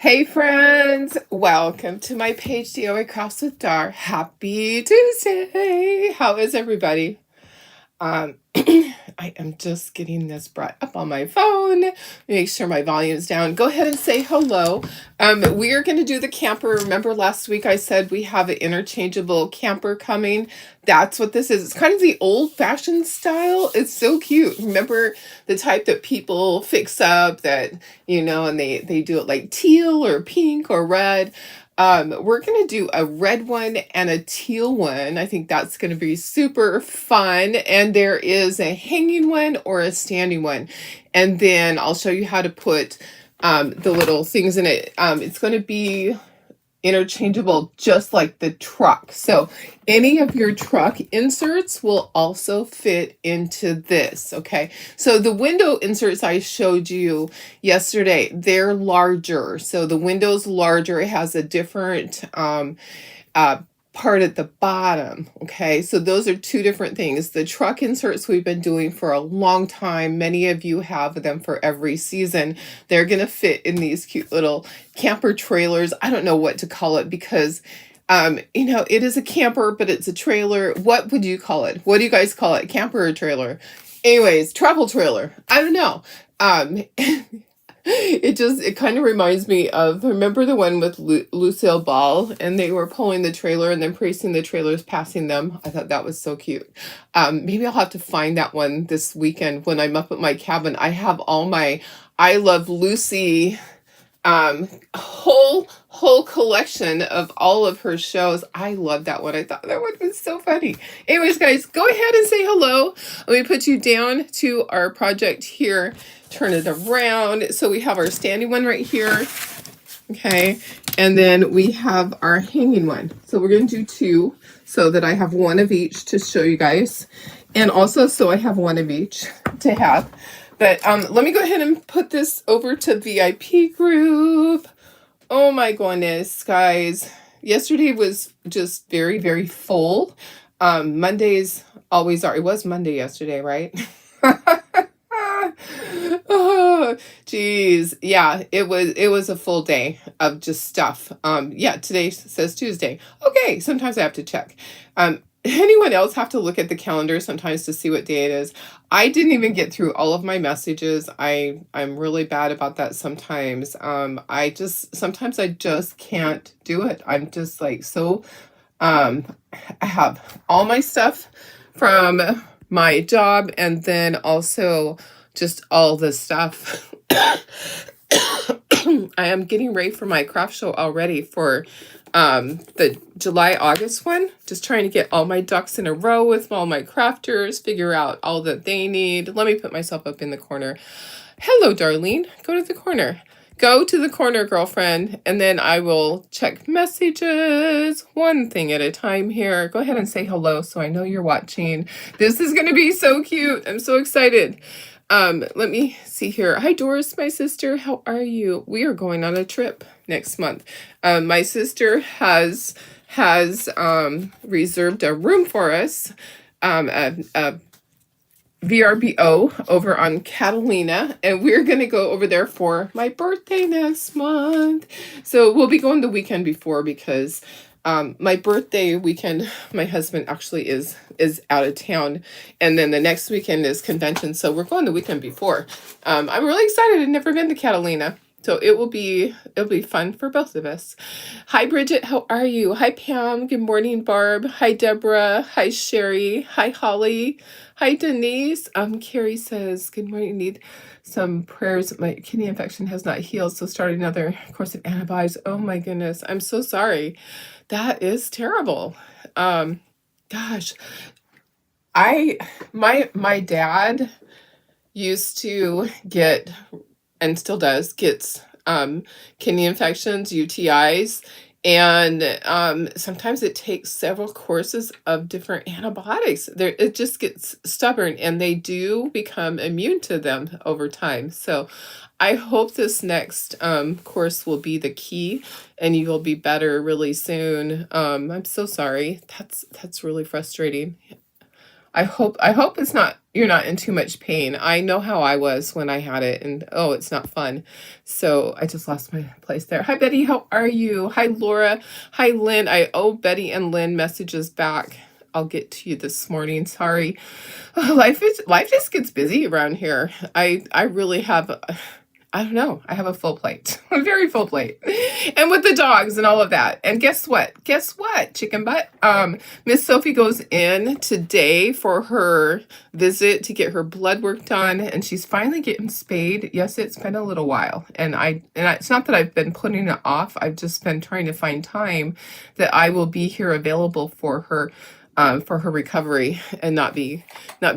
Hey friends, welcome to my page DIY Crafts with Dar. Happy Tuesday! How is everybody? I am just getting this brought up on my phone. Make sure my volume's down. Go ahead and say hello. We are going to do the camper. Remember last week I said we have an interchangeable camper coming. That's what this is. It's kind of the old-fashioned style. It's so cute. Remember the type that people fix up that, and they do it like teal or pink or red. We're going to do a red one and a teal one. I think that's going to be super fun. And there is a hanging one or a standing one. And then I'll show you how to put the little things in it. It's going to be interchangeable just like the truck. So any of your truck inserts will also fit into this, okay? So the window inserts I showed you yesterday, they're larger. So the window's larger. It has a different part at the bottom, okay? So those are two different things. The truck inserts we've been doing for a long time. Many of you have them for every season. They're gonna fit in these cute little camper trailers. I don't know what to call it because it is a camper, but it's a trailer. What would you call it? What do you guys call it? Camper or trailer? Anyways, travel trailer. I don't know. It kind of reminds me of, remember the one with Lucille Ball, and they were pulling the trailer and then praising the trailers passing them. I thought that was so cute. Maybe I'll have to find that one this weekend when I'm up at my cabin. I have all my I Love Lucy whole collection of all of her shows. I love that one. I thought that one was so funny. Anyways, guys, go ahead and say hello. Let me put you down to our project here. Turn it around. So we have our standing one right here. Okay. And then we have our hanging one. So we're going to do two so that I have one of each to show you guys. And also so I have one of each to have. But let me go ahead and put this over to VIP group. Oh my goodness, guys. Yesterday was just very, very full. Mondays always are. It was Monday yesterday, right? Oh, geez. Yeah, it was a full day of just stuff. Yeah, today says Tuesday. Okay, sometimes I have to check. Anyone else have to look at the calendar sometimes to see what day it is? I didn't even get through all of my messages. I'm really bad about that sometimes. Sometimes I just can't do it. I'm just like I have all my stuff from my job and then also just all the stuff. I am getting ready for my craft show already for the July-August one. Just trying to get all my ducks in a row with all my crafters, figure out all that they need. Let me put myself up in the corner. Hello, Darlene. Go to the corner. Go to the corner, girlfriend, and then I will check messages one thing at a time here. Go ahead and say hello so I know you're watching. This is going to be so cute. I'm so excited. Let me see here. Hi, Doris, my sister. How are you? We are going on a trip next month. My sister has reserved a room for us, a VRBO over on Catalina, and we're going to go over there for my birthday next month. So we'll be going the weekend before because my birthday weekend, my husband actually is out of town, and then the next weekend is convention, so we're going the weekend before. I'm really excited. I've never been to Catalina, so it'll be fun for both of us. Hi, Bridget. How are you? Hi, Pam. Good morning, Barb. Hi, Deborah. Hi, Sherry. Hi, Holly. Hi, Denise. Carrie says, good morning. Need some prayers. My kidney infection has not healed, so started another course of antibiotics. Oh my goodness. I'm so sorry. That is terrible. Gosh, my dad used to get, and still does, gets kidney infections, UTIs, and sometimes it takes several courses of different antibiotics. It just gets stubborn, and they do become immune to them over time. So I hope this next course will be the key and you will be better really soon. I'm so sorry. That's really frustrating. I hope it's not, you're not in too much pain. I know how I was when I had it, and oh, it's not fun. So I just lost my place there. Hi Betty, how are you? Hi Laura. Hi Lynn. I owe Betty and Lynn messages back. I'll get to you this morning. Sorry. Life just gets busy around here. I really have, I don't know. I have a full plate, a very full plate, and with the dogs and all of that. And guess what? Guess what? Chicken butt. Miss Sophie goes in today for her visit to get her blood work done, and she's finally getting spayed. Yes, it's been a little while, and it's not that I've been putting it off. I've just been trying to find time that I will be here available for her recovery and not be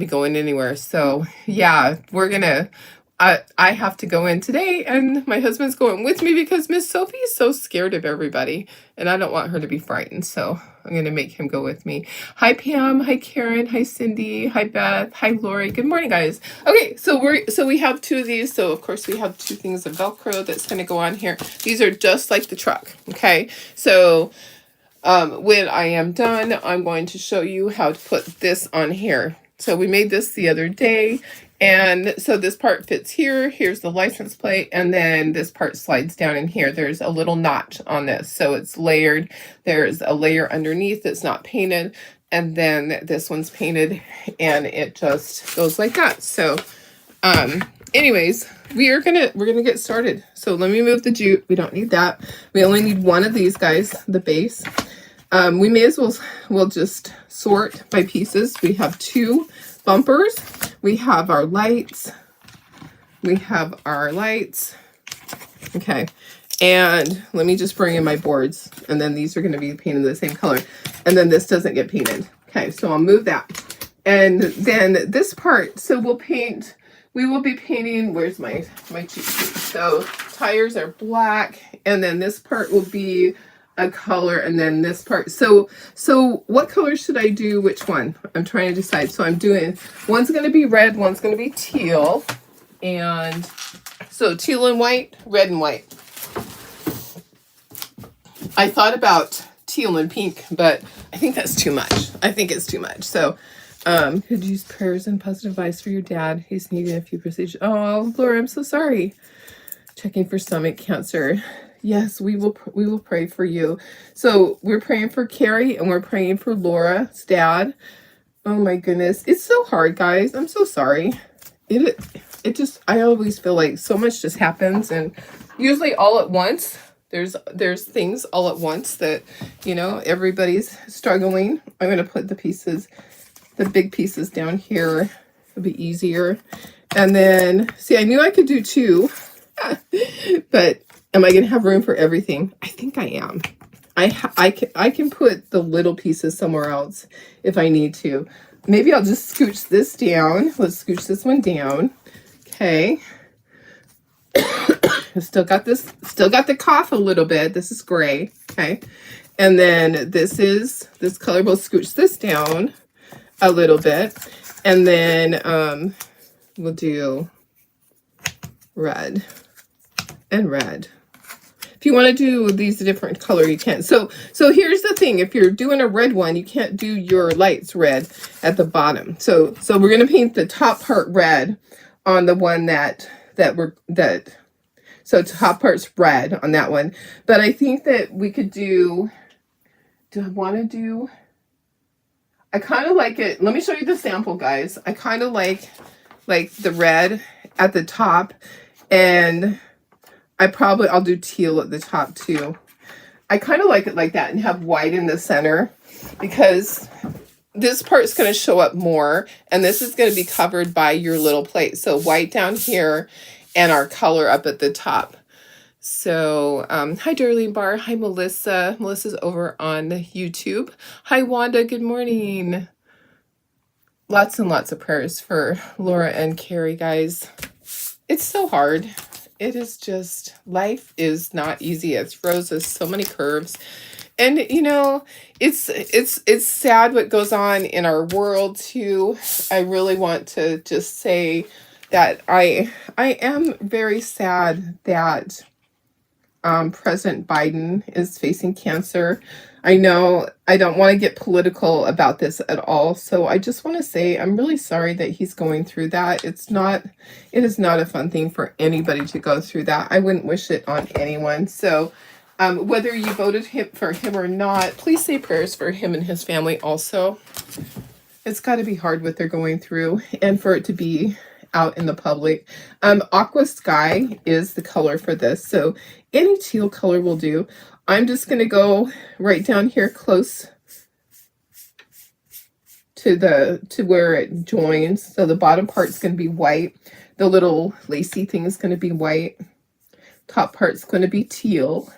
going anywhere. So yeah, we're gonna. I have to go in today, and my husband's going with me because Miss Sophie is so scared of everybody, and I don't want her to be frightened, so I'm going to make him go with me. Hi, Pam. Hi, Karen. Hi, Cindy. Hi, Beth. Hi, Lori. Good morning, guys. Okay, so we have two of these, so of course we have two things of Velcro that's going to go on here. These are just like the truck, okay? So when I am done, I'm going to show you how to put this on here. So we made this the other day. And so this part fits here. Here's the license plate. And then this part slides down in here. There's a little notch on this. So it's layered. There's a layer underneath that's not painted. And then this one's painted. And it just goes like that. So anyways, we're gonna get started. So let me move the jute. We don't need that. We only need one of these guys, the base. We may as well we'll just sort by pieces. We have two bumpers. We have our lights. Okay. And let me just bring in my boards. And then these are going to be painted the same color. And then this doesn't get painted. Okay, so I'll move that. And then this part, so we will be painting, where's my cheat sheet? So tires are black. And then this part will be a color, and then this part. So what color should I do? Which one? I'm trying to decide. So I'm doing, one's going to be red, one's going to be teal. And so teal and white, red and white. I thought about teal and pink, but I think that's too much. I think it's too much. So could use prayers and positive vibes for your dad. He's needing a few procedures. Oh, Laura, I'm so sorry. Checking for stomach cancer. Yes, we will pray for you. So we're praying for Carrie, and we're praying for Laura's dad. Oh my goodness. It's so hard, guys. I'm so sorry. It just, I always feel like so much just happens, and usually all at once. There's things all at once that, you know, everybody's struggling. I'm going to put the big pieces down here. It'll be easier. And then, see, I knew I could do two, but am I going to have room for everything? I think I am. I can put the little pieces somewhere else if I need to. Maybe I'll just scooch this down. Let's scooch this one down. Okay. Still got the cough a little bit. This is gray. Okay. And then this color. We'll scooch this down a little bit. And then we'll do red and red. If you want to do these a different color, you can. So here's the thing. If you're doing a red one, you can't do your lights red at the bottom. So we're going to paint the top part red on the one so top part's red on that one. But I think that we could do I want to do, I kind of like it. Let me show you the sample, guys. I kind of like the red at the top, and I'll do teal at the top too. I kind of like it like that and have white in the center, because this part's going to show up more, and this is going to be covered by your little plate. So white down here and our color up at the top. So hi Darlene Barr. Hi Melissa. Melissa's over on YouTube. Hi Wanda. Good morning. Lots and lots of prayers for Laura and Carrie, guys. It's so hard. It is just, life is not easy. It throws us so many curves. And, you know, it's sad what goes on in our world, too. I really want to just say that I am very sad that President Biden is facing cancer. I know I don't want to get political about this at all, so I just want to say I'm really sorry that he's going through that. It is not a fun thing for anybody to go through that. I wouldn't wish it on anyone. So whether you voted for him or not, please say prayers for him and his family also. It's got to be hard what they're going through, and for it to be out in the public. Aqua Sky is the color for this, so any teal color will do. I'm just going to go right down here close to where it joins. So the bottom part's going to be white. The little lacy thing is going to be white. Top part's going to be teal.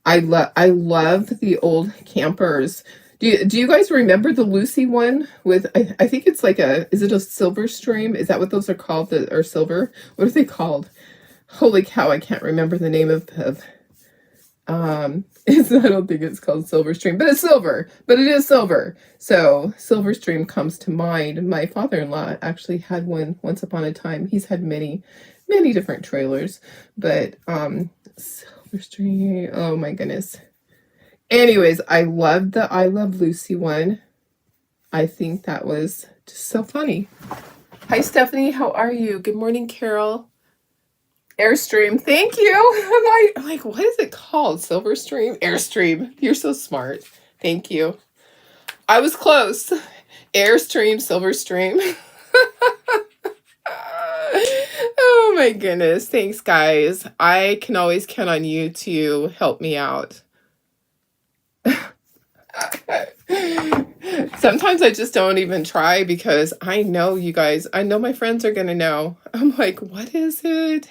I love the old campers. Do you guys remember the Lucy one with, I think it's like is it a silver stream? Is that what those are called, or silver? What are they called? Holy cow, I can't remember the name of I don't think it's called Silver Stream, but it's silver. But it is silver. So Silver Stream comes to mind. My father-in-law actually had one once upon a time. He's had many, many different trailers, but Silver Stream, oh my goodness. Anyways, I loved the I Love Lucy one. I think that was just so funny. Hi, Stephanie. How are you? Good morning, Carol. Airstream. Thank you. I'm like, what is it called? Silver Stream? Airstream. You're so smart. Thank you. I was close. Airstream, Silver Stream. Oh my goodness. Thanks, guys. I can always count on you to help me out. Sometimes I just don't even try because I know you guys, I know my friends are going to know. I'm like, what is it?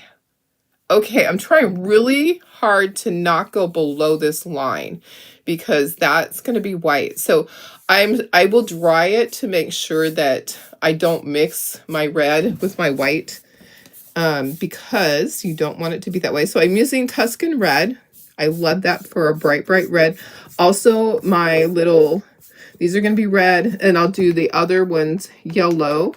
Okay, I'm trying really hard to not go below this line because that's going to be white. So I will dry it to make sure that I don't mix my red with my white because you don't want it to be that way. So I'm using Tuscan red. I love that for a bright, bright red. Also, these are going to be red, and I'll do the other ones yellow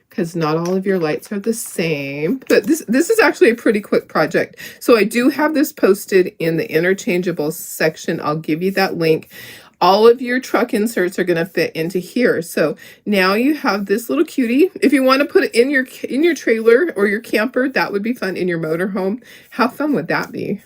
because not all of your lights are the same. But this is actually a pretty quick project. So I do have this posted in the interchangeable section. I'll give you that link. All of your truck inserts are going to fit into here. So now you have this little cutie. If you want to put it in your trailer or your camper, that would be fun. In your motorhome, how fun would that be?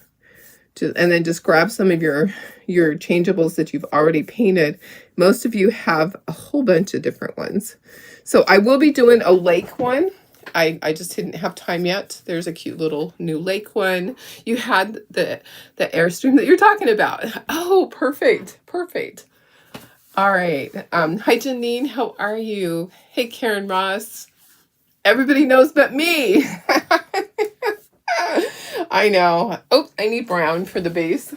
And then just grab some of your changeables that you've already painted. Most of you have a whole bunch of different ones. So I will be doing a lake one. I just didn't have time yet. There's a cute little new lake one. You had the Airstream that you're talking about. Oh, perfect. Perfect. All right. Hi, Janine. How are you? Hey, Karen Ross. Everybody knows but me. I know. Oh, I need brown for the base.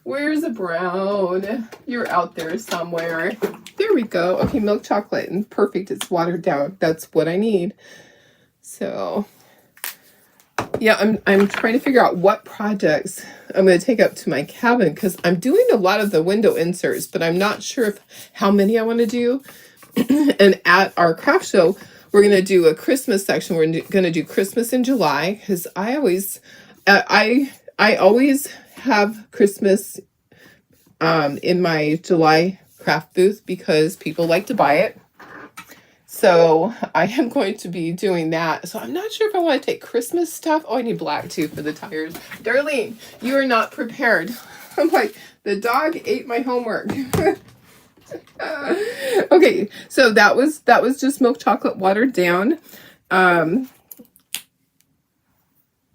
Where's the brown? You're out there somewhere. There we go. Okay, milk chocolate. And perfect. It's watered down. That's what I need. So, yeah, I'm trying to figure out what projects I'm going to take up to my cabin because I'm doing a lot of the window inserts, but I'm not sure how many I want to do. And at our craft show, we're going to do a Christmas section. We're going to do Christmas in July because I always have Christmas in my July craft booth because people like to buy it. So I am going to be doing that. So I'm not sure if I want to take Christmas stuff. Oh, I need black too for the tires. Darlene, you are not prepared. I'm like, the dog ate my homework. Okay, so that was just milk chocolate watered down.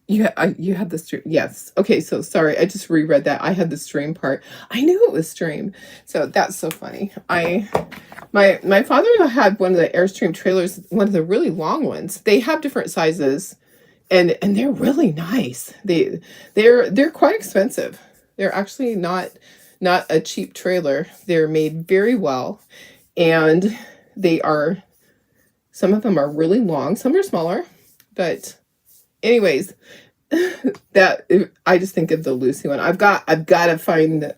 You had the stream. Yes. Okay, so sorry, I just reread that. I had the stream part. I knew it was stream. So that's so funny. My father-in-law had one of the Airstream trailers, one of the really long ones. They have different sizes and they're really nice. They're quite expensive. They're actually not a cheap trailer. They're made very well. And some of them are really long, some are smaller, but anyways, I just think of the Lucy one. I've got to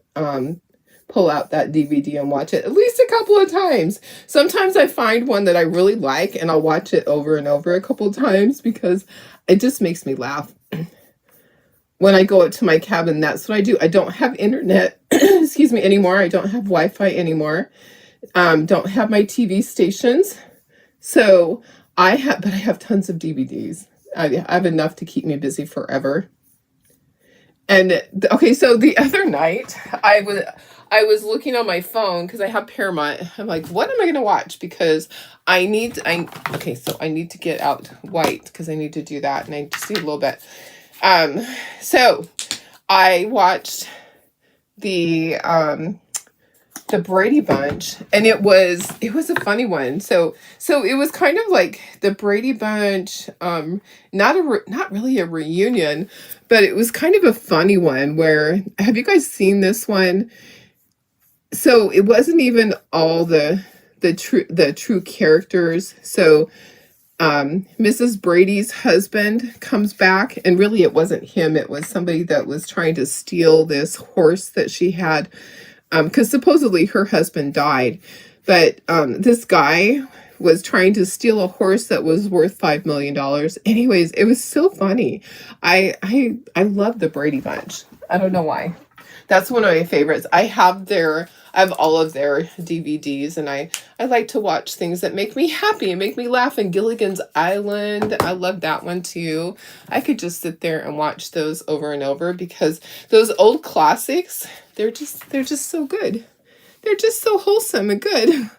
pull out that DVD and watch it at least a couple of times. Sometimes I find one that I really like and I'll watch it over and over a couple of times because it just makes me laugh. when I go up to my cabin, that's what I do. I don't have internet, excuse me, anymore. I don't have Wi-Fi anymore. Don't have my TV stations. So but I have tons of DVDs. I have enough to keep me busy forever. And okay, so the other night I was looking on my phone because I have Paramount. I'm like, what am I going to watch? Because okay, so I need to get out white because I need to do that, and I just need a little bit. So I watched the Brady Bunch, and it was a funny one. So it was kind of like the Brady Bunch, not really a reunion, but it was kind of a funny one. Where, have you guys seen this one? So it wasn't even all the true characters. So Mrs. Brady's husband comes back, and really it wasn't him. It was somebody that was trying to steal this horse that she had, because supposedly her husband died. But this guy was trying to steal a horse that was worth $5 million. Anyways, it was so funny. I love the Brady Bunch. I don't know why. That's one of my favorites. I have all of their DVDs, and I like to watch things that make me happy and make me laugh. And Gilligan's Island, I love that one too. I could just sit there and watch those over and over because those old classics, they're just so good. They're just so wholesome and good.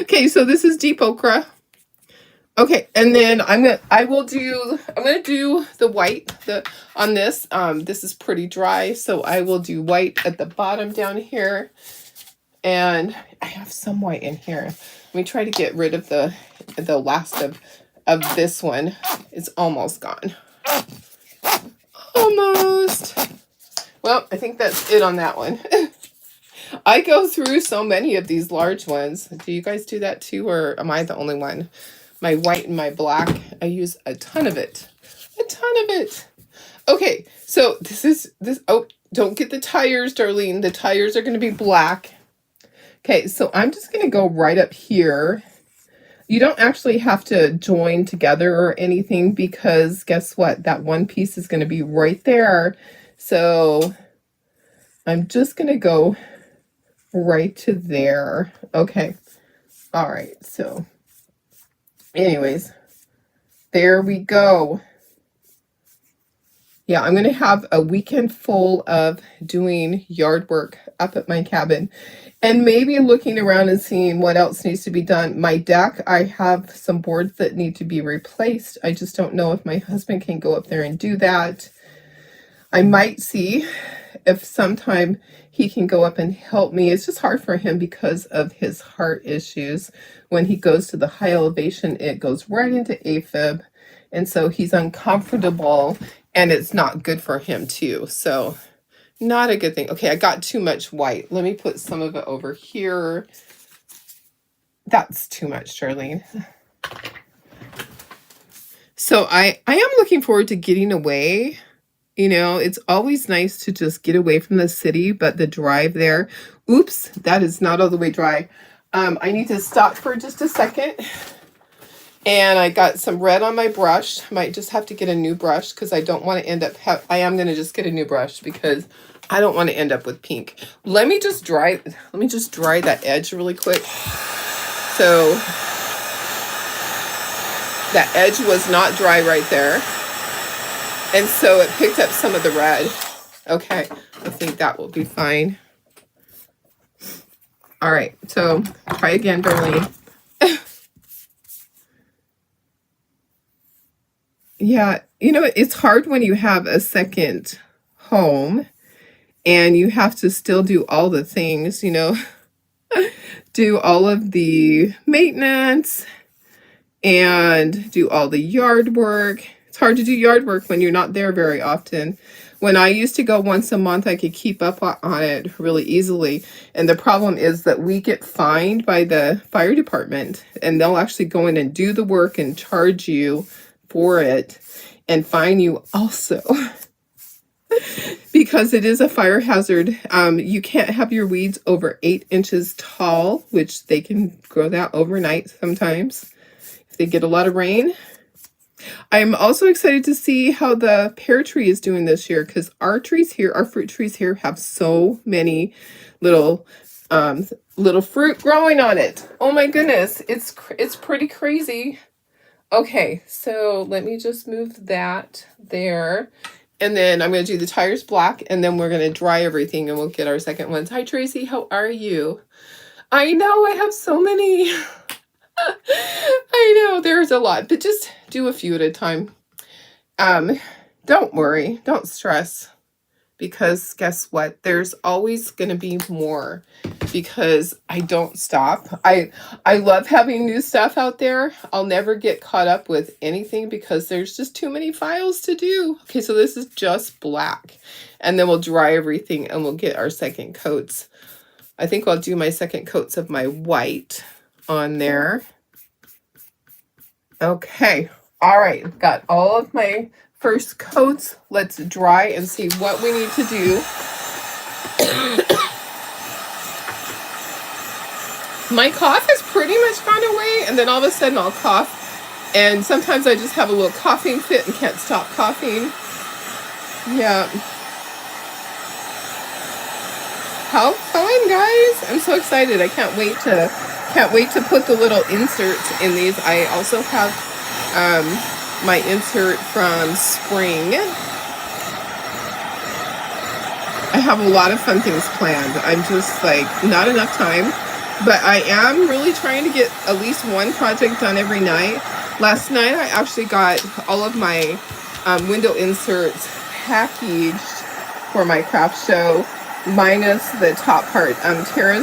Okay, so this is deep okra. Okay, and then I'm gonna do the white on this. This is pretty dry, so I will do white at the bottom down here. And I have some white in here. Let me try to get rid of the last of this one. It's almost gone. Almost. Well, I think that's it on that one. I go through so many of these large ones. Do you guys do that too, or am I the only one? My white and my black, I use a ton of it. A ton of it. Okay, so this. Oh, don't get the tires, Darlene. The tires are going to be black. Okay, so I'm just going to go right up here. You don't actually have to join together or anything, because guess what? That one piece is going to be right there. So I'm just going to go right to there. Okay. All right, so anyways, there we go. Yeah, I'm going to have a weekend full of doing yard work up at my cabin and maybe looking around and seeing what else needs to be done. My deck, I have some boards that need to be replaced. I just don't know if my husband can go up there and do that. I might see if sometime he can go up and help me. It's just hard for him because of his heart issues. When he goes to the high elevation, it goes right into AFib. And so he's uncomfortable, and it's not good for him too. So not a good thing. Okay, I got too much white. Let me put some of it over here. That's too much, Charlene. So I am looking forward to getting away. You know, it's always nice to just get away from the city, but the drive there, oops, that is not all the way dry. I need to stop for just a second. And I got some red on my brush. Might just have to get a new brush because I don't want to end up, I am going to just get a new brush because I don't want to end up with pink. Let me just dry that edge really quick. So that edge was not dry right there. And so it picked up some of the red. Okay, I think that will be fine. All right, so try again, Darlene. Yeah, you know, it's hard when you have a second home and you have to still do all the things, you know, do all of the maintenance and do all the yard work. It's hard to do yard work when you're not there very often. When I used to go once a month, I could keep up on it really easily. And the problem is that we get fined by the fire department, and they'll actually go in and do the work and charge you for it and fine you also. Because it is a fire hazard. You can't have your weeds over 8 inches tall, which they can grow that overnight sometimes if they get a lot of rain. I'm also excited to see how the pear tree is doing this year, because our trees here, our fruit trees here, have so many little um little fruit growing on it. Oh my goodness, it's pretty crazy. Okay, so let me just move that there. And then I'm going to do the tires black, and then we're going to dry everything, and we'll get our second ones. Hi, Tracy. How are you? I know I have so many. I know there's a lot, but just do a few at a time. Don't worry. Don't stress. Because guess what? There's always going to be more, because I don't stop. I love having new stuff out there. I'll never get caught up with anything because there's just too many files to do. Okay, so this is just black. And then we'll dry everything and we'll get our second coats. I think I'll do my second coats of my white on there. Okay. All right. Got all of my first coats. Let's dry and see what we need to do. My cough has pretty much gone away, and then all of a sudden I'll cough, and sometimes I just have a little coughing fit and can't stop coughing. Yeah. How fun, guys. I'm so excited. I can't wait to put the little inserts in these. I also have my insert from spring. I have a lot of fun things planned. I'm just like, not enough time, but I am really trying to get at least one project done every night. Last night I actually got all of my window inserts packaged for my craft show, minus the top part. Tara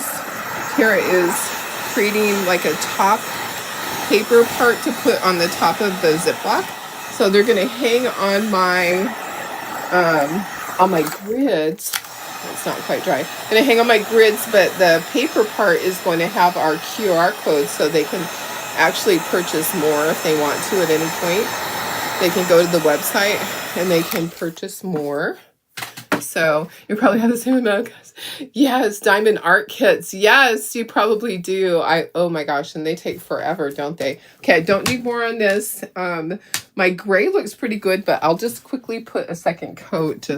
is creating like a top paper part to put on the top of the Ziploc. So they're going to hang on my grids. It's not quite dry. I'm going to hang on my grids, but the paper part is going to have our QR code, so they can actually purchase more if they want to at any point. They can go to the website and they can purchase more. So you probably have the same amount. Yes, diamond art kits. Yes, you probably do. Oh my gosh, and they take forever, don't they? Okay, I don't need more on this. My gray looks pretty good, but I'll just quickly put a second coat.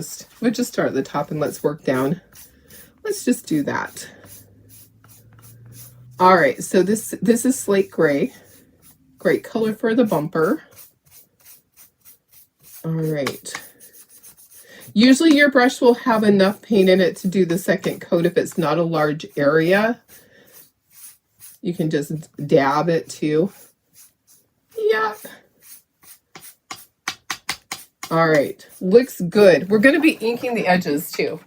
We'll just start at the top and let's work down. Let's just do that. All right, so this is slate gray. Great color for the bumper. All right. Usually your brush will have enough paint in it to do the second coat if it's not a large area. You can just dab it too. Yeah. All right, looks good. We're going to be inking the edges too.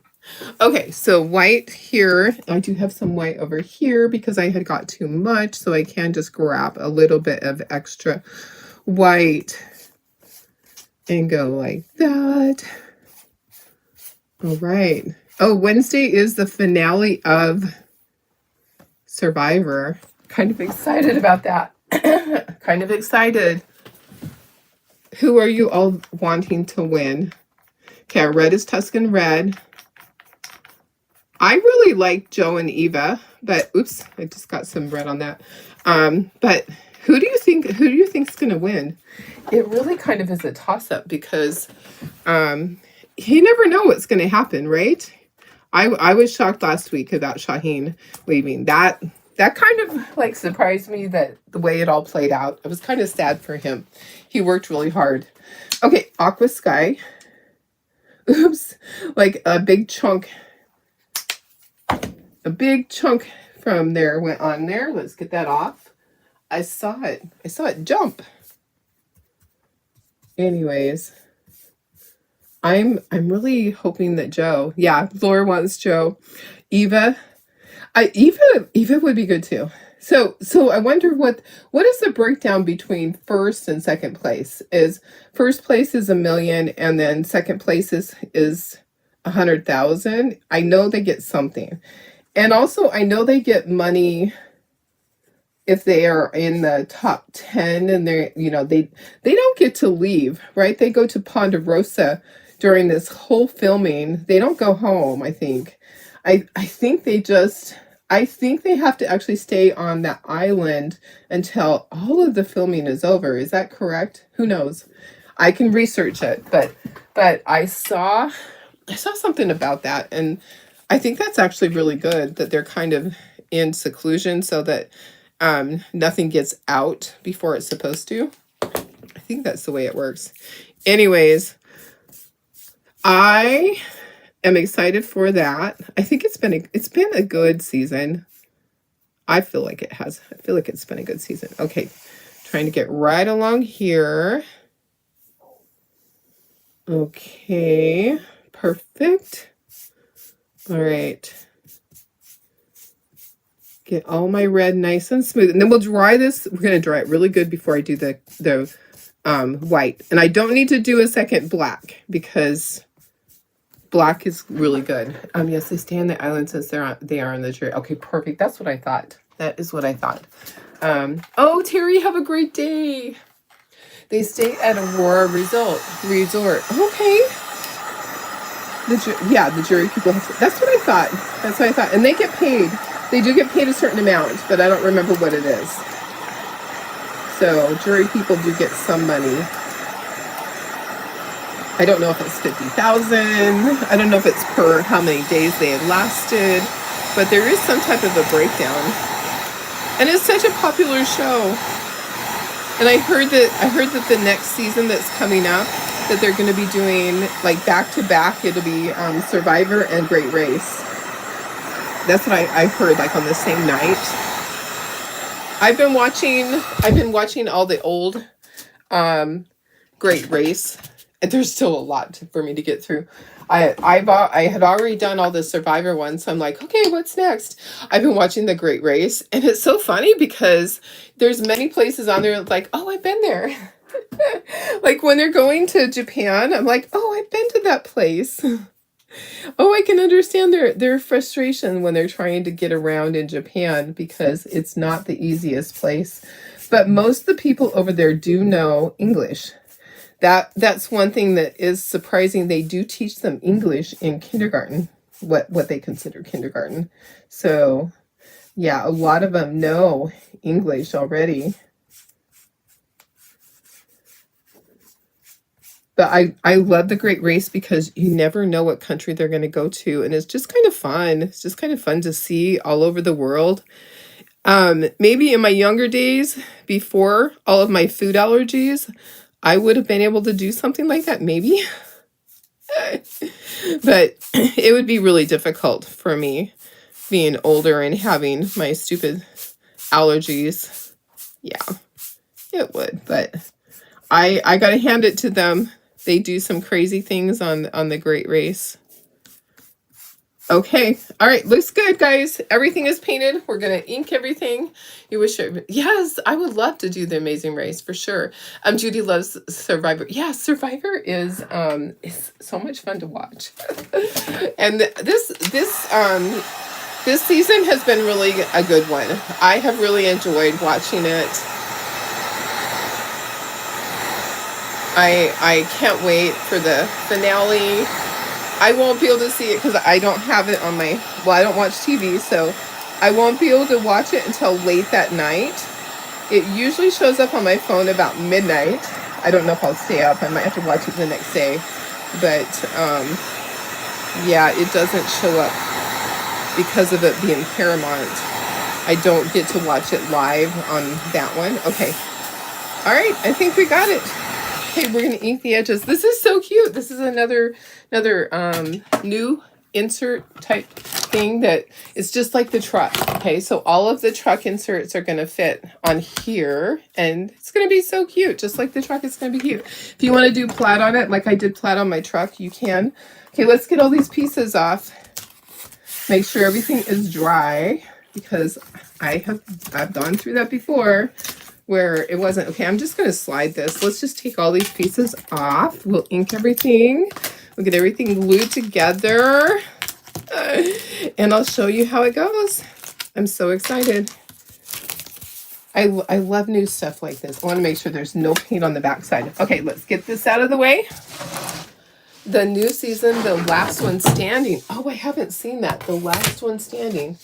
Okay, so white here. I do have some white over here because I had got too much, so I can just grab a little bit of extra white and go like that. All right. Oh, Wednesday is the finale of Survivor. Kind of excited about that. Kind of excited. Who are you all wanting to win? Okay, red is Tuscan Red. I really like Joe and Eva, but oops, I just got some red on that. But who do you think's gonna win? It really kind of is a toss-up because you never know what's gonna happen, right? I was shocked last week about Shaheen leaving. That kind of like surprised me, that the way it all played out. I was kind of sad for him. He worked really hard. Okay, Aqua Sky. Oops, like a big chunk from there went on there. Let's get that off. I saw it jump. Anyways, I'm really hoping that Joe, yeah, Laura wants Joe. Eva would be good too. So I wonder what is the breakdown between first and second place? Is first place is $1 million, and then second place is 100,000. I know they get something. And also I know they get money if they are in the top 10, and they don't get to leave, right? They go to Ponderosa during this whole filming. They don't go home, I think. I think they just, I think they have to actually stay on that island until all of the filming is over. Is that correct? Who knows? I can research it, but I saw something about that, and I think that's actually really good that they're kind of in seclusion so that nothing gets out before it's supposed to. I think that's the way it works. Anyways, I am excited for that. I think it's been a good season. I feel like it has. I feel like it's been a good season. Okay, trying to get right along here. Okay, perfect. All right. Get all my red nice and smooth. And then we'll dry this. We're going to dry it really good before I do the white. And I don't need to do a second black because black is really good. Yes, they stay on the island since they are on the jury. Okay, perfect. That's what I thought. That is what I thought. Oh, Terry, have a great day. They stay at Aurora Resort. Okay. The jury people. That's what I thought. And they get paid. They do get paid a certain amount, but I don't remember what it is. So jury people do get some money. I don't know if it's 50,000. I don't know if it's per how many days they had lasted, but there is some type of a breakdown. And it's such a popular show. And I heard that the next season that's coming up, that they're going to be doing like back to back. It'll be Survivor and Great Race. That's what I heard, like on the same night. I've been watching all the old Great Race, and there's still a lot for me to get through. I had already done all the Survivor ones, so I'm like, okay, what's next? I've been watching the Great Race, and it's so funny because there's many places on there like, oh, I've been there. Like when they're going to Japan, I'm like, oh, I've been to that place. Oh, I can understand their frustration when they're trying to get around in Japan because it's not the easiest place. But most of the people over there do know English. That's one thing that is surprising. They do teach them English in kindergarten, what they consider kindergarten. So, yeah, a lot of them know English already. But I love the Great Race because you never know what country they're going to go to. And it's just kind of fun. It's just kind of fun to see all over the world. Maybe in my younger days, before all of my food allergies, I would have been able to do something like that, maybe. But it would be really difficult for me being older and having my stupid allergies. Yeah, it would. But I got to hand it to them. They do some crazy things on the Great Race. Okay. All right. Looks good, guys. Everything is painted. We're going to ink everything. Yes, I would love to do the Amazing Race for sure. Judy loves Survivor. Yeah, Survivor is so much fun to watch. And this season has been really a good one. I have really enjoyed watching it. I can't wait for the finale. I won't be able to see it because I don't have it on I don't watch TV, so I won't be able to watch it until late that night. It usually shows up on my phone about midnight. I don't know if I'll stay up. I might have to watch it the next day. But, yeah, it doesn't show up because of it being Paramount. I don't get to watch it live on that one. Okay. All right. I think we got it. Okay, we're going to ink the edges. This is so cute. This is another new insert type thing that is just like the truck. Okay, so all of the truck inserts are going to fit on here, and it's going to be so cute. Just like the truck, it's going to be cute. If you want to do plaid on it, like I did plaid on my truck, you can. Okay, let's get all these pieces off. Make sure everything is dry because I've gone through that before. Where it wasn't. Okay, I'm just going to slide this. Let's just take all these pieces off. We'll ink everything. We'll get everything glued together. And I'll show you how it goes. I'm so excited. I love new stuff like this. I want to make sure there's no paint on the back side. Okay, let's get this out of the way. The new season, the last one standing. Oh, I haven't seen that. The last one standing.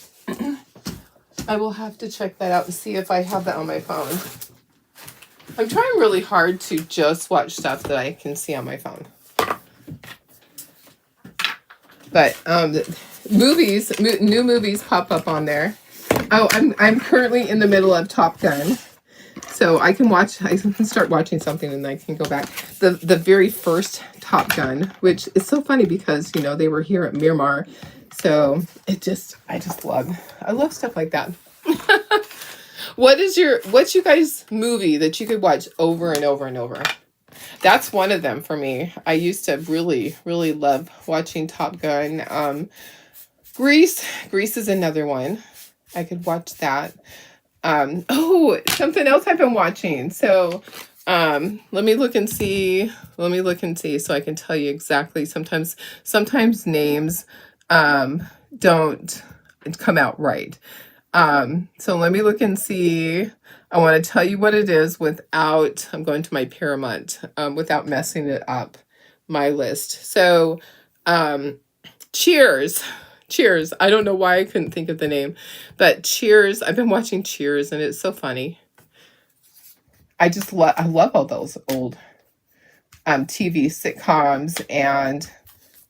I will have to check that out and see if I have that on my phone. I'm trying really hard to just watch stuff that I can see on my phone. But movies, new movies pop up on there. Oh, I'm currently in the middle of Top Gun. So I can start watching something and I can go back. The very first Top Gun, which is so funny because, you know, they were here at Miramar. So I love stuff like that. What's you guys' movie that you could watch over and over and over? That's one of them for me. I used to really, really love watching Top Gun. Grease is another one. I could watch that. Something else I've been watching. So, let me look and see so I can tell you exactly. Sometimes names, don't come out right. So let me look and see. I want to tell you what it is without, I'm going to my Paramount, without messing it up, my list. So, Cheers. I don't know why I couldn't think of the name, but Cheers. I've been watching Cheers and it's so funny. I love all those old TV sitcoms and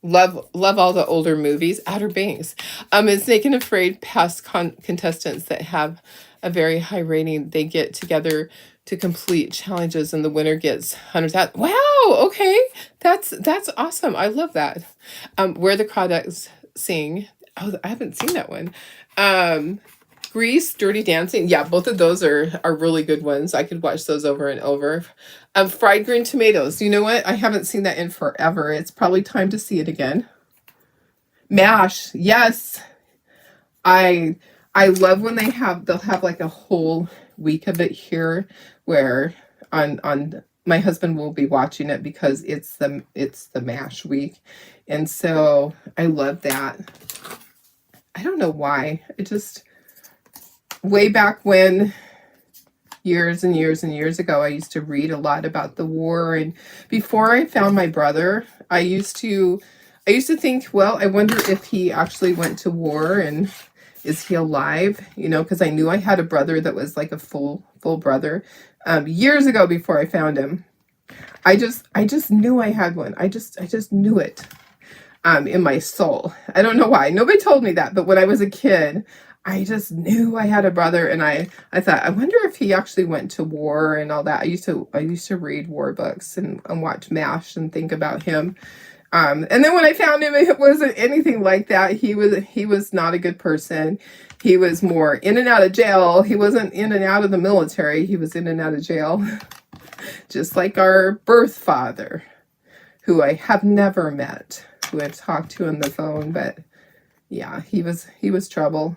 love all the older movies. Outer Banks. It's Naked and Afraid past contestants that have a very high rating. They get together to complete challenges and the winner gets hundreds out. Wow, okay. That's awesome. I love that. Where the Crawdads Sing. Oh, I haven't seen that one. Grease, Dirty Dancing. Yeah, both of those are really good ones. I could watch those over and over. Fried Green Tomatoes. You know what? I haven't seen that in forever. It's probably time to see it again. MASH. Yes. I love when they'll have like a whole week of it here where on my husband will be watching it because it's the MASH week. And so I love that. I don't know why. It just, way back when, years and years and years ago, I used to read a lot about the war. And before I found my brother, I used to think, well, I wonder if he actually went to war and is he alive? You know, because I knew I had a brother that was like a full brother years ago before I found him. I just knew I had one. I just knew it in my soul. I don't know why. Nobody told me that, but when I was a kid, I just knew I had a brother, and I thought, I wonder if he actually went to war and all that. I used to read war books and watch MASH and think about him. And then when I found him, it wasn't anything like that. He was not a good person. He was more in and out of jail. He wasn't in and out of the military. He was in and out of jail. Just like our birth father, who I have never met, who I've talked to on the phone, but yeah, he was trouble.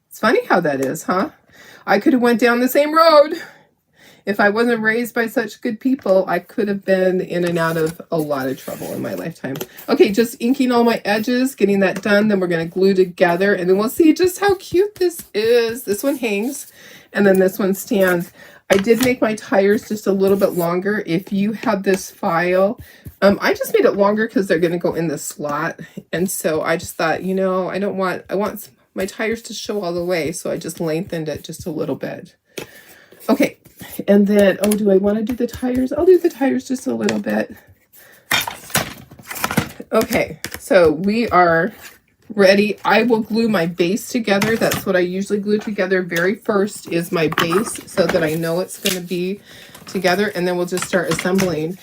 It's funny how that is, huh? I could have went down the same road. If I wasn't raised by such good people, I could have been in and out of a lot of trouble in my lifetime. Okay, just inking all my edges, getting that done. Then we're going to glue together, and then we'll see just how cute this is. This one hangs, and then this one stands. I did make my tires just a little bit longer. If you have this file, I just made it longer because they're going to go in the slot. And so I just thought, you know, I want my tires to show all the way. So I just lengthened it just a little bit. Okay. And then, do I want to do the tires? I'll do the tires just a little bit. Okay. So we are ready. I will glue my base together. That's what I usually glue together. Very first is my base so that I know it's going to be together, and then we'll just start assembling.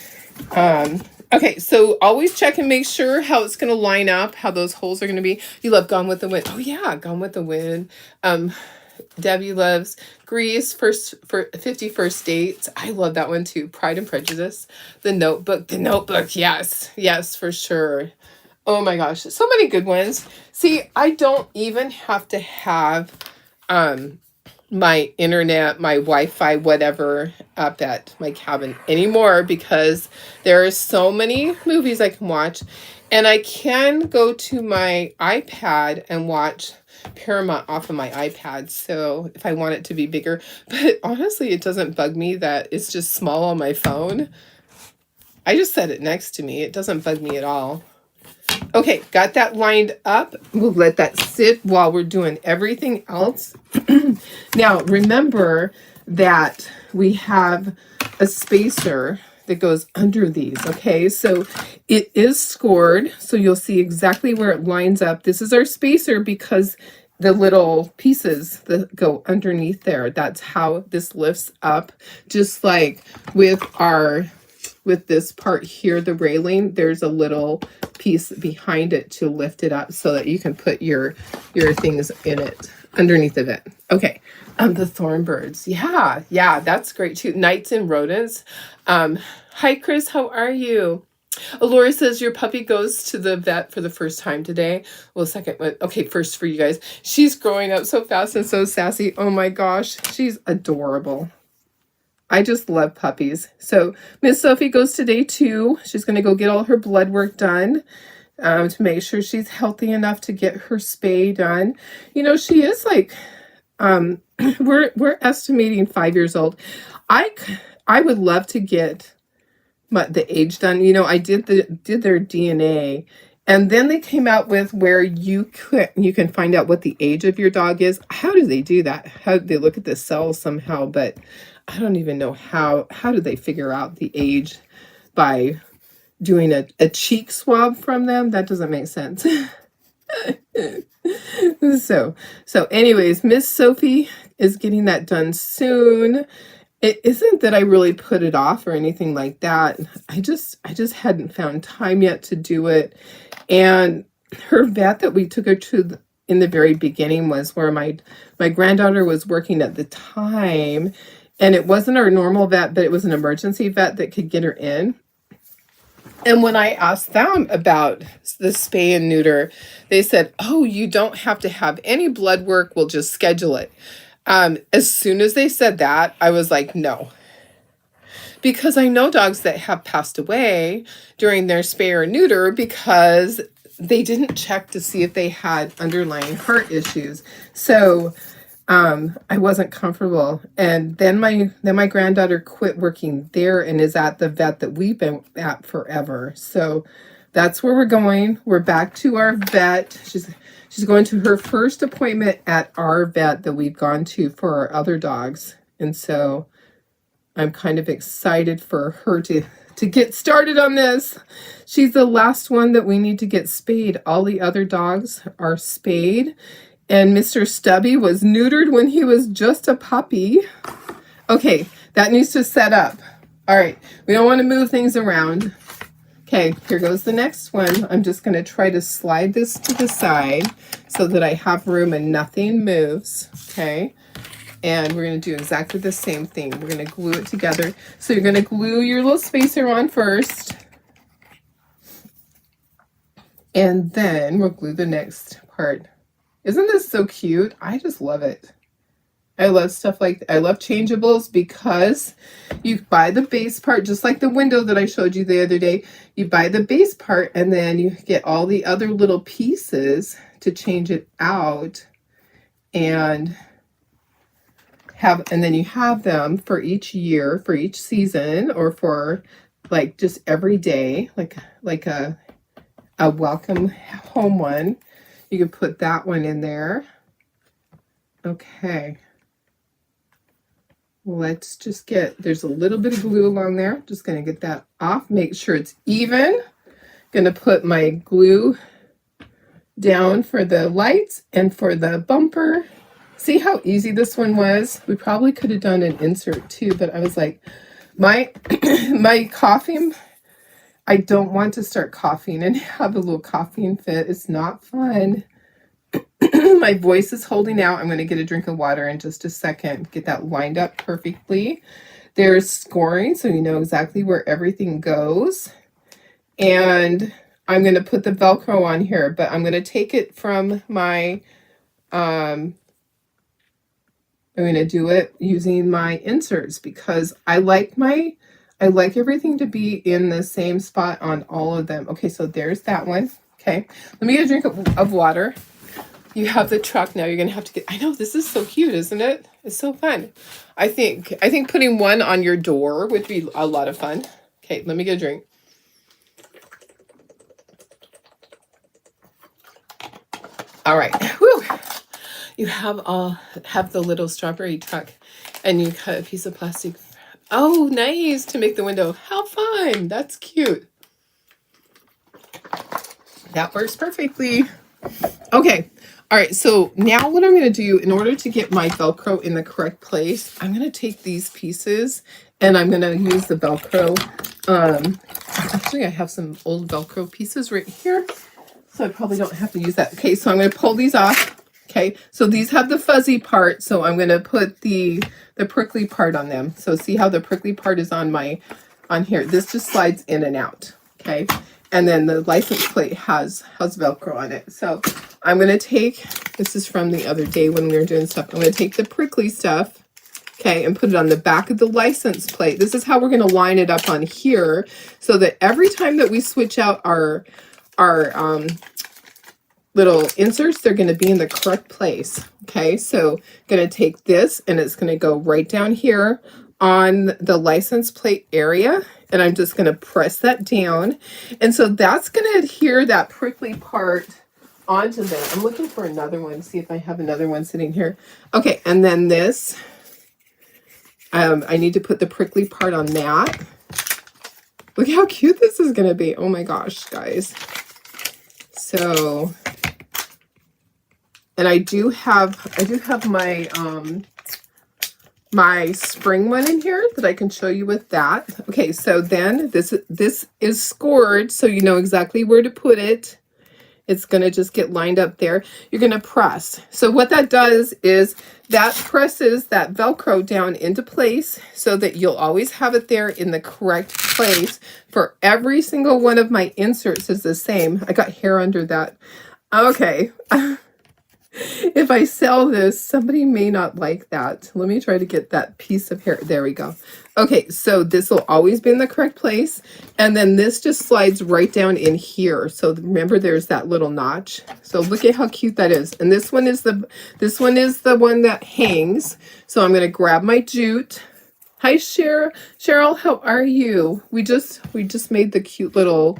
Okay, so always check and make sure how it's going to line up, how those holes are going to be. You love Gone with the Wind. Oh yeah, Gone with the Wind. Debbie loves Grease, 50 First Dates. I love that one too. Pride and Prejudice. The Notebook. Yes, for sure. Oh my gosh, so many good ones. See, I don't even have to have my internet, my Wi-Fi, whatever, up at my cabin anymore because there are so many movies I can watch. And I can go to my iPad and watch Paramount off of my iPad. So if I want it to be bigger, but honestly, it doesn't bug me that it's just small on my phone. I just set it next to me. It doesn't bug me at all. Okay, got that lined up. We'll let that sit while we're doing everything else. Now, remember that we have a spacer that goes under these, okay? So it is scored, so you'll see exactly where it lines up. This is our spacer because the little pieces that go underneath there, that's how this lifts up. Just like with this part here, the railing, there's a little piece behind it to lift it up so that you can put your things in it, underneath of it. Okay, the thornbirds. Yeah, that's great too. Knights and rodents. Hi, Chris, how are you? Laura says your puppy goes to the vet for the first time today. Well, second, okay, first for you guys. She's growing up so fast and so sassy. Oh my gosh, she's adorable. I just love puppies. So Miss Sophie goes today too. She's going to go get all her blood work done to make sure she's healthy enough to get her spay done. You know, she is like, we're estimating 5 years old. I would love to get the age done. You know, I did their DNA, and then they came out with where you can find out what the age of your dog is. How do they do that? How do they look at the cells somehow? But I don't even know how do they figure out the age by doing a cheek swab from them? That doesn't make sense. So anyways, Miss Sophie is getting that done soon. It isn't that I really put it off or anything like that. I just hadn't found time yet to do it. And her vet that we took her to in the very beginning was where my granddaughter was working at the time. And it wasn't our normal vet, but it was an emergency vet that could get her in. And when I asked them about the spay and neuter, they said, oh, you don't have to have any blood work. We'll just schedule it. As soon as they said that, I was like, no. Because I know dogs that have passed away during their spay or neuter because they didn't check to see if they had underlying heart issues. So I wasn't comfortable. And then my granddaughter quit working there and is at the vet that we've been at forever. So that's where we're going. We're back to our vet. She's going to her first appointment at our vet that we've gone to for our other dogs. And so I'm kind of excited for her to get started on this. She's the last one that we need to get spayed. All the other dogs are spayed. And Mr. Stubby was neutered when he was just a puppy. Okay, that needs to set up. All right, we don't want to move things around. Okay, here goes the next one. I'm just going to try to slide this to the side so that I have room and nothing moves. Okay, and we're going to do exactly the same thing. We're going to glue it together. So you're going to glue your little spacer on first. And then we'll glue the next part. Isn't this so cute? I just love it. I love stuff like I love changeables because you buy the base part, just like the window that I showed you the other day. You buy the base part and then you get all the other little pieces to change it out and then you have them for each year, for each season, or for like just every day, like a welcome home one. You can put that one in there. Okay. Let's just there's a little bit of glue along there. Just going to get that off. Make sure it's even. Going to put my glue down for the lights and for the bumper. See how easy this one was? We probably could have done an insert too, but I was like, my coughing, I don't want to start coughing and have a little coughing fit. It's not fun. My voice is holding out. I'm going to get a drink of water in just a second. Get that lined up perfectly. There's scoring, so you know exactly where everything goes. And I'm going to put the Velcro on here, but I'm going to take it from my, I'm going to do it using my inserts because I like everything to be in the same spot on all of them. Okay, so there's that one. Okay, let me get a drink of water. You have the truck now. You're going to have to get, I know, this is so cute, isn't it? It's so fun. I think putting one on your door would be a lot of fun. Okay, let me get a drink. All right. Whew. You have the little strawberry truck, and you cut a piece of plastic. Oh, nice, to make the window. How fun. That's cute. That works perfectly. Okay. All right. So now what I'm going to do in order to get my Velcro in the correct place, I'm going to take these pieces and I'm going to use the Velcro. Actually, I have some old Velcro pieces right here, so I probably don't have to use that. Okay. So I'm going to pull these off. Okay. So these have the fuzzy part. So I'm going to put the prickly part on them. So see how the prickly part is on here. This just slides in and out. Okay. And then the license plate has Velcro on it. So I'm going to take, this is from the other day when we were doing stuff. I'm going to take the prickly stuff, okay, and put it on the back of the license plate. This is how we're going to line it up on here so that every time that we switch out our little inserts, they're going to be in the correct place. Okay, so going to take this and it's going to go right down here on the license plate area, and I'm just going to press that down, and so that's going to adhere that prickly part onto there. I'm looking for another one, see if I have another one sitting here. Okay, and then this, I need to put the prickly part on that. Look how cute this is going to be. Oh my gosh, guys. So, and I do have my my spring one in here that I can show you with that. Okay, so then this is scored, so you know exactly where to put it. It's going to just get lined up there. You're going to press. So what that does is that presses that Velcro down into place so that you'll always have it there in the correct place. For every single one of my inserts is the same. I got hair under that. Okay. If I sell this, somebody may not like that. Let me try to get that piece of hair. There we go. Okay, so this will always be in the correct place. And then this just slides right down in here. So remember, there's that little notch. So look at how cute that is. And this one is the one that hangs. So I'm going to grab my jute. Hi, Cheryl, how are you? We just made the cute little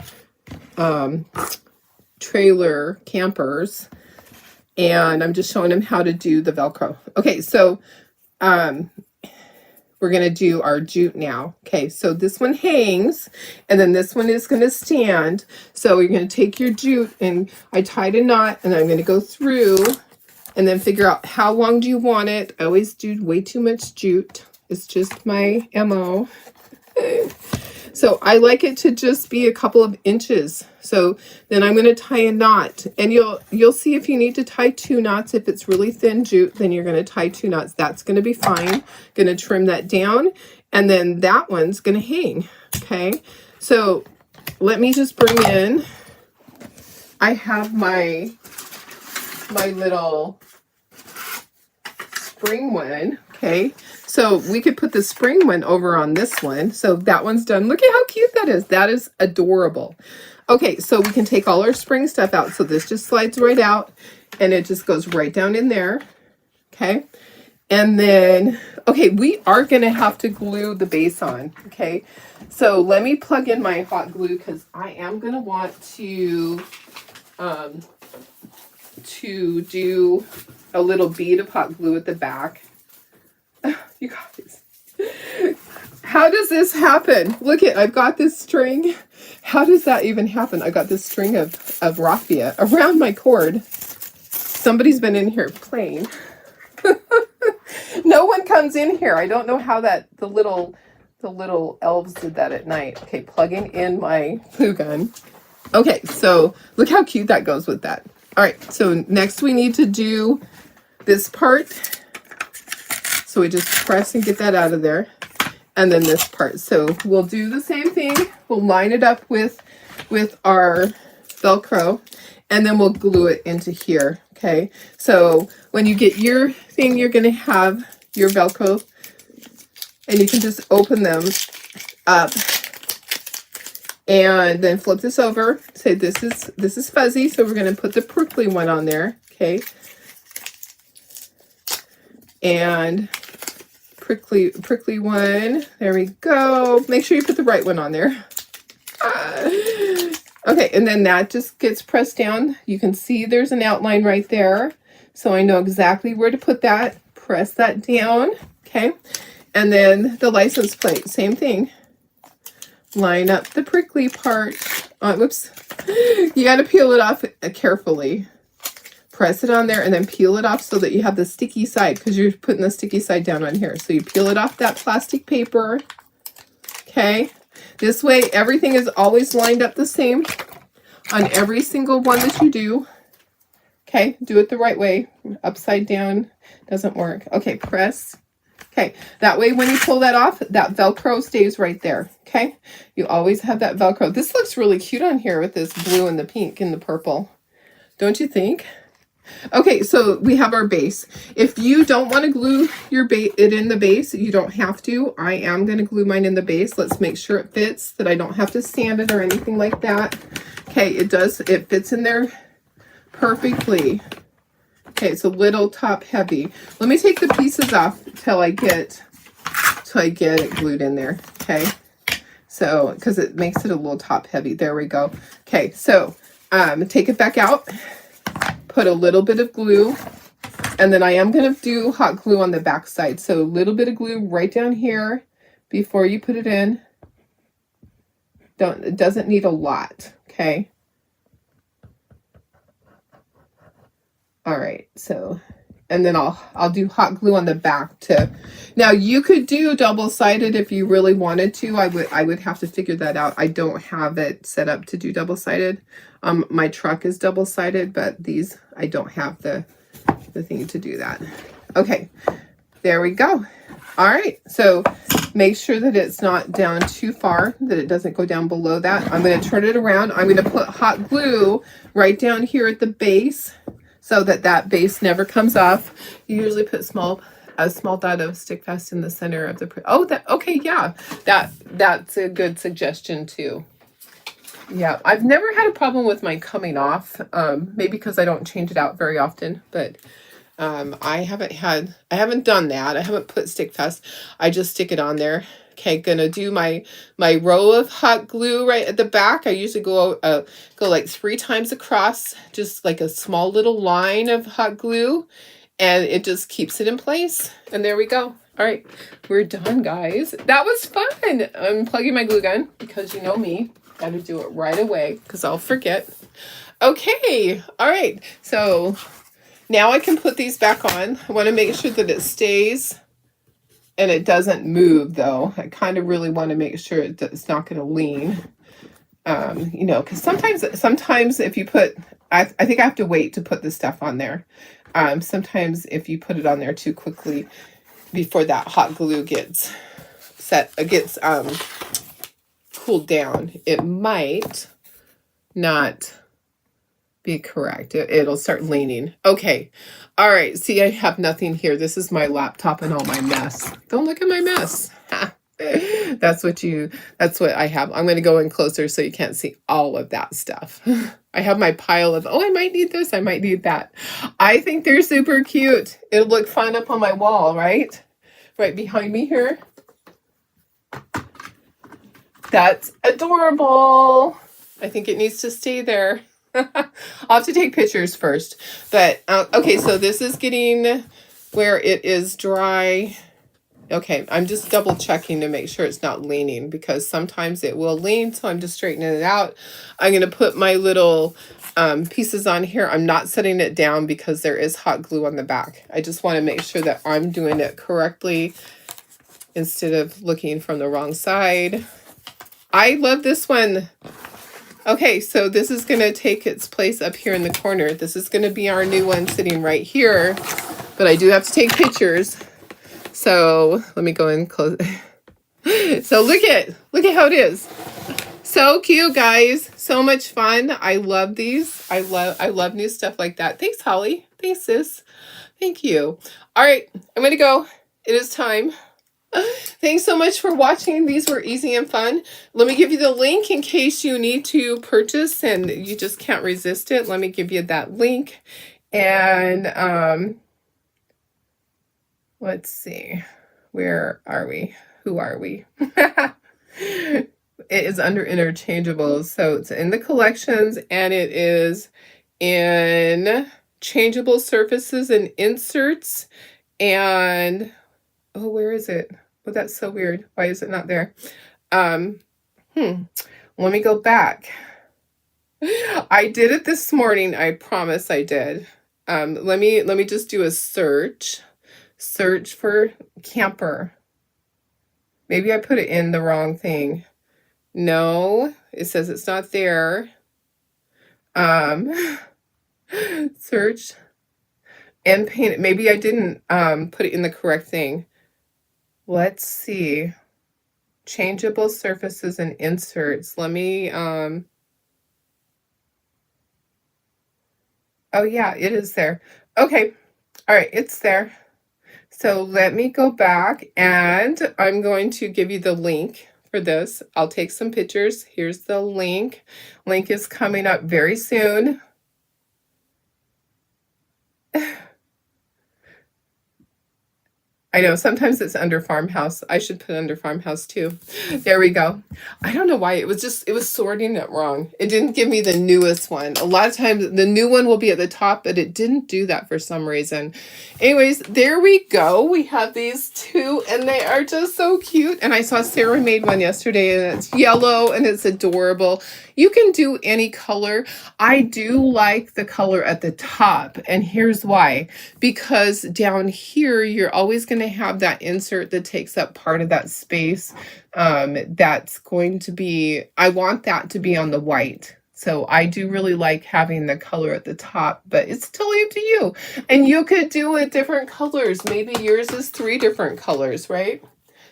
trailer campers. And I'm just showing them how to do the Velcro. Okay, so we're going to do our jute now. Okay, so this one hangs, and then this one is going to stand. So you're going to take your jute, and I tied a knot, and I'm going to go through and then figure out how long do you want it. I always do way too much jute. It's just my MO. So I like it to just be a couple of inches. So then I'm going to tie a knot, and you'll see if you need to tie 2 knots. If it's really thin jute, then you're going to tie 2 knots. That's going to be fine. Going to trim that down, and then that one's going to hang. Okay. So let me just bring in, I have my little spring one. Okay. So we could put the spring one over on this one. So that one's done. Look at how cute that is. That is adorable. Okay, so we can take all our spring stuff out. So this just slides right out, and it just goes right down in there. Okay. And then, okay, we are going to have to glue the base on. Okay. So let me plug in my hot glue, because I am going to want to do a little bead of hot glue at the back. You guys, how does this happen? Look at, I've got this string. How does that even happen? I got this string of raffia around my cord. Somebody's been in here playing. No one comes in here. I don't know how the little elves did that at night. Okay, plugging in my glue gun. Okay, so look how cute that goes with that. All right, so next we need to do this part. So we just press and get that out of there. And then this part. So we'll do the same thing. We'll line it up with our Velcro, and then we'll glue it into here. Okay. So when you get your thing, you're going to have your Velcro, and you can just open them up and then flip this over. Say this is fuzzy. So we're going to put the prickly one on there. Okay. And prickly one. There we go. Make sure you put the right one on there. Okay, and then that just gets pressed down. You can see there's an outline right there. So I know exactly where to put that. Press that down. Okay. And then the license plate, same thing. Line up the prickly part. Whoops. You got to peel it off carefully. Press it on there and then peel it off so that you have the sticky side, because you're putting the sticky side down on here. So you peel it off that plastic paper. Okay. This way, everything is always lined up the same on every single one that you do. Okay, do it the right way. Upside down doesn't work. Okay, press. Okay, that way when you pull that off, that Velcro stays right there. Okay, you always have that Velcro. This looks really cute on here with this blue and the pink and the purple. Don't you think? Okay, so we have our base. If you don't want to glue it in the base, you don't have to. I am going to glue mine in the base. Let's make sure it fits, that I don't have to sand it or anything like that. Okay, it does. It fits in there perfectly. Okay, it's a little top heavy. Let me take the pieces off till I get it glued in there. Okay, so because it makes it a little top heavy. There we go. Okay, so take it back out. Put a little bit of glue, and then I am going to do hot glue on the back side. So a little bit of glue right down here before you put it in. It doesn't need a lot, okay? All right, so, and then I'll do hot glue on the back too. Now you could do double-sided if you really wanted to. I would have to figure that out. I don't have it set up to do double-sided. My truck is double-sided, but these, I don't have the thing to do that. Okay, there we go. All right, so make sure that it's not down too far, that it doesn't go down below that. I'm going to turn it around. I'm going to put hot glue right down here at the base so that that base never comes off. You usually put a small dot of stick fast in the center of the, okay, yeah, that's a good suggestion too. Yeah, I've never had a problem with mine coming off, maybe because I don't change it out very often, but I haven't done that. I haven't put stick fast. I just stick it on there. Okay, gonna do my row of hot glue right at the back. I usually go like 3 times across, just like a small little line of hot glue, and it just keeps it in place. And there we go. All right, we're done, guys. That was fun. I'm plugging my glue gun because you know me. Got to do it right away because I'll forget. Okay, all right. So now I can put these back on. I want to make sure that it stays and it doesn't move, though. I kind of really want to make sure it's not going to lean. You know, because sometimes if you put, I think I have to wait to put the stuff on there. Sometimes if you put it on there too quickly before that hot glue gets cooled down, it might not be correct. It'll start leaning. Okay. All right. See, I have nothing here. This is my laptop and all my mess. Don't look at my mess. That's what I have. I'm going to go in closer so you can't see all of that stuff. I have my pile of, I might need this. I might need that. I think they're super cute. It'll look fun up on my wall, right? Right behind me here. That's adorable. I think it needs to stay there. I'll have to take pictures first. But, okay, so this is getting where it is dry. Okay, I'm just double checking to make sure it's not leaning because sometimes it will lean, so I'm just straightening it out. I'm going to put my little pieces on here. I'm not setting it down because there is hot glue on the back. I just want to make sure that I'm doing it correctly instead of looking from the wrong side. I love this one. Okay, so this is going to take its place up here in the corner. This is going to be our new one sitting right here, but I do have to take pictures. So let me go and close. So look at how it is. So cute, guys. So much fun. I love these. I love new stuff like that. Thanks, Holly. Thanks, sis. Thank you. All right, I'm going to go. It is time. Thanks so much for watching. These were easy and fun. Let me give you the link in case you need to purchase and you just can't resist it. Let me give you that link. And let's see. Where are we? Who are we? It is under interchangeable. So it's in the collections and it is in changeable surfaces and inserts. And oh, where is it? Oh, that's so weird. Why is it not there? Let me go back. I did it this morning. I promise I did. Let me just do a search. Search for camper. Maybe I put it in the wrong thing. No, it says it's not there. Search and paint. Maybe I didn't put it in the correct thing. Let's see. Changeable surfaces and inserts. Let me oh yeah, it is there. Okay. All right, it's there. So let me go back and I'm going to give you the link for this. I'll take some pictures. Here's the link. Link is coming up very soon. I know sometimes it's under farmhouse. I should put under farmhouse too. There we go. I don't know why it was sorting it wrong. It didn't give me the newest one. A lot of times the new one will be at the top, but it didn't do that for some reason. Anyways, there we go. We have these two and they are just so cute. And I saw Sarah made one yesterday and it's yellow and it's adorable. You can do any color. I do like the color at the top and here's why. Because down here, you're always going to have that insert that takes up part of that space. That's going to be, I want that to be on the white. So I do really like having the color at the top, but it's totally up to you. And you could do it different colors. Maybe yours is 3 different colors, right?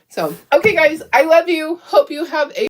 So, okay, guys, I love you. Hope you have a